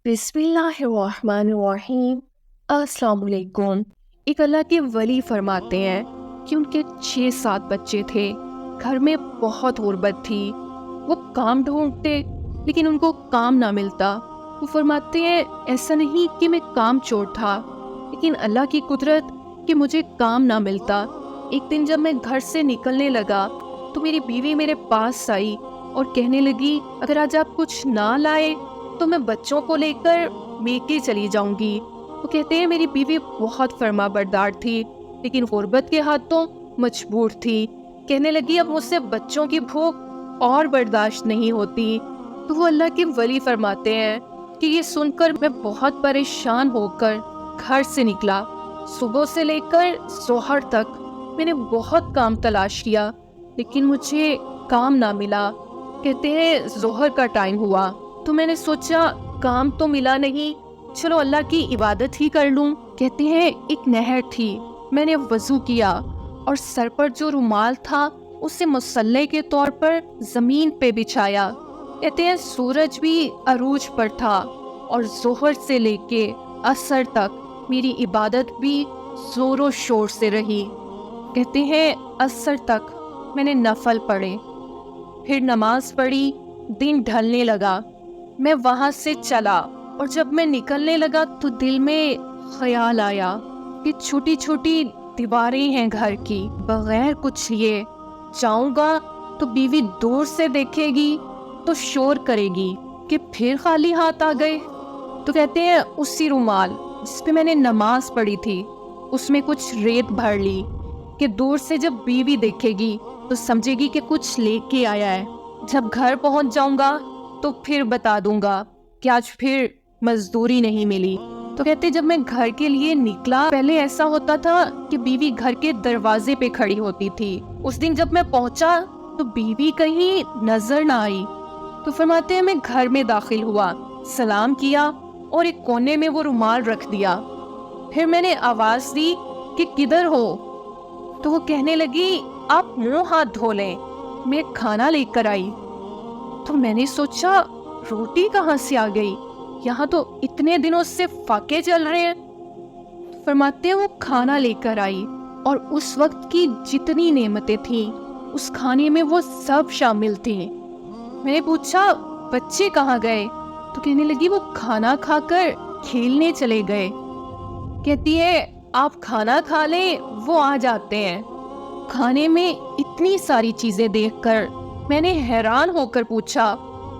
بسم اللہ الرحمن الرحیم۔ السلام علیکم۔ ایک اللہ کے ولی فرماتے ہیں کہ ان کے 6-7 بچے تھے، گھر میں بہت غربت تھی، وہ کام ڈھونڈتے لیکن ان کو کام نہ ملتا۔ وہ فرماتے ہیں ایسا نہیں کہ میں کام چور تھا، لیکن اللہ کی قدرت کہ مجھے کام نہ ملتا۔ ایک دن جب میں گھر سے نکلنے لگا تو میری بیوی میرے پاس آئی اور کہنے لگی اگر آج آپ کچھ نہ لائے تو میں بچوں کو لے کر میکے چلی جاؤں گی۔ وہ کہتے ہیں میری بیوی بہت فرما بردار تھی لیکن غربت کے ہاتھوں مجبور تھی۔ کہنے لگی اب مجھ سے بچوں کی بھوک اور برداشت نہیں ہوتی۔ تو وہ اللہ کے ولی فرماتے ہیں کہ یہ سن کر میں بہت پریشان ہو کر گھر سے نکلا۔ صبح سے لے کر ظہر تک میں نے بہت کام تلاش کیا لیکن مجھے کام نہ ملا۔ کہتے ہیں ظہر کا ٹائم ہوا تو میں نے سوچا کام تو ملا نہیں، چلو اللہ کی عبادت ہی کر لوں۔ کہتے ہیں ایک نہر تھی، میں نے وضو کیا اور سر پر جو رومال تھا اسے مصلی کے طور پر زمین پہ بچھایا۔ کہتے ہیں سورج بھی عروج پر تھا اور ظہر سے لے کے عصر تک میری عبادت بھی زور و شور سے رہی۔ کہتے ہیں عصر تک میں نے نفل پڑھے، پھر نماز پڑھی، دن ڈھلنے لگا، میں وہاں سے چلا اور جب میں نکلنے لگا تو دل میں خیال آیا کہ چھوٹی چھوٹی دیواریں ہیں گھر کی، بغیر کچھ لیے جاؤں گا تو بیوی دور سے دیکھے گی تو شور کرے گی کہ پھر خالی ہاتھ آ گئے۔ تو کہتے ہیں اسی رومال جس پہ میں نے نماز پڑھی تھی اس میں کچھ ریت بھر لی کہ دور سے جب بیوی دیکھے گی تو سمجھے گی کہ کچھ لے کے آیا ہے، جب گھر پہنچ جاؤں گا تو پھر بتا دوں گا کہ آج پھر مزدوری نہیں ملی۔ تو کہتے جب میں گھر کے لیے نکلا پہلے ایسا ہوتا تھا کہ بیوی گھر کے دروازے پہ کھڑی ہوتی تھی، اس دن جب میں پہنچا تو بیوی کہیں نظر نہ آئی۔ تو فرماتے ہیں میں گھر میں داخل ہوا، سلام کیا اور ایک کونے میں وہ رومال رکھ دیا۔ پھر میں نے آواز دی کہ کدھر ہو؟ تو وہ کہنے لگی آپ منہ ہاتھ دھو لیں، میں کھانا لے کر آئی۔ تو میں نے سوچا روٹی کہاں سے آ گئی، یہاں تو اتنے دنوں سے فاقے چل رہے ہیں۔ فرماتے ہیں وہ کھانا لے کر آئی اور اس وقت کی جتنی نعمتیں تھیں اس کھانے میں وہ سب شامل تھیں۔ میں نے پوچھا بچے کہاں گئے؟ تو کہنے لگی وہ کھانا کھا کر کھیلنے چلے گئے۔ کہتی ہے آپ کھانا کھا لیں وہ آ جاتے ہیں۔ کھانے میں اتنی ساری چیزیں دیکھ کر میں نے حیران ہو کر پوچھا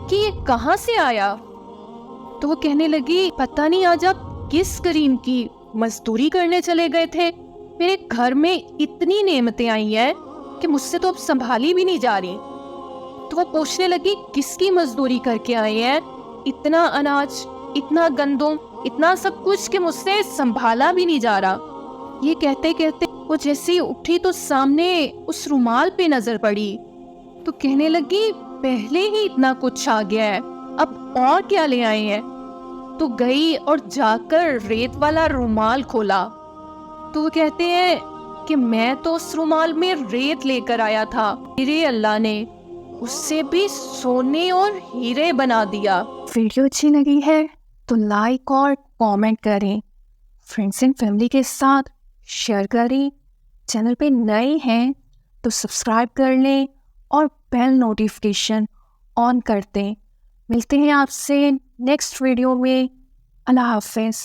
کہ یہ کہاں سے آیا؟ تو وہ کہنے لگی پتہ نہیں آج آپ کس کریم کی مزدوری کرنے چلے گئے تھے، میرے گھر میں اتنی نعمتیں آئی ہیں کہ مجھ سے تو اب سنبھالی بھی نہیں جا رہی۔ تو وہ پوچھنے لگی کس کی مزدوری کر کے آئے ہیں؟ اتنا اناج، اتنا گندم، اتنا سب کچھ کہ مجھ سے سنبھالا بھی نہیں جا رہا۔ یہ کہتے کہتے وہ جیسے ہی اٹھی تو سامنے اس رومال پہ نظر پڑی تو کہنے لگی پہلے ہی اتنا کچھ آ گیا ہے، اب اور کیا لے آئے ہیں؟ تو گئی اور جا کر ریت والا رومال کھولا تو وہ کہتے ہیں کہ میں تو اس رومال میں ریت لے کر آیا تھا، میرے اللہ نے اس سے بھی سونے اور ہیرے بنا دیا۔ ویڈیو اچھی لگی ہے تو لائک اور کامنٹ کریں، فرینڈس اینڈ فیملی کے ساتھ شیئر کریں، چینل پہ نئے ہیں تو سبسکرائب کر لیں اور بیل نوٹیفیکیشن آن کر دیں۔ ملتے ہیں آپ سے نیکسٹ ویڈیو میں۔ اللہ حافظ۔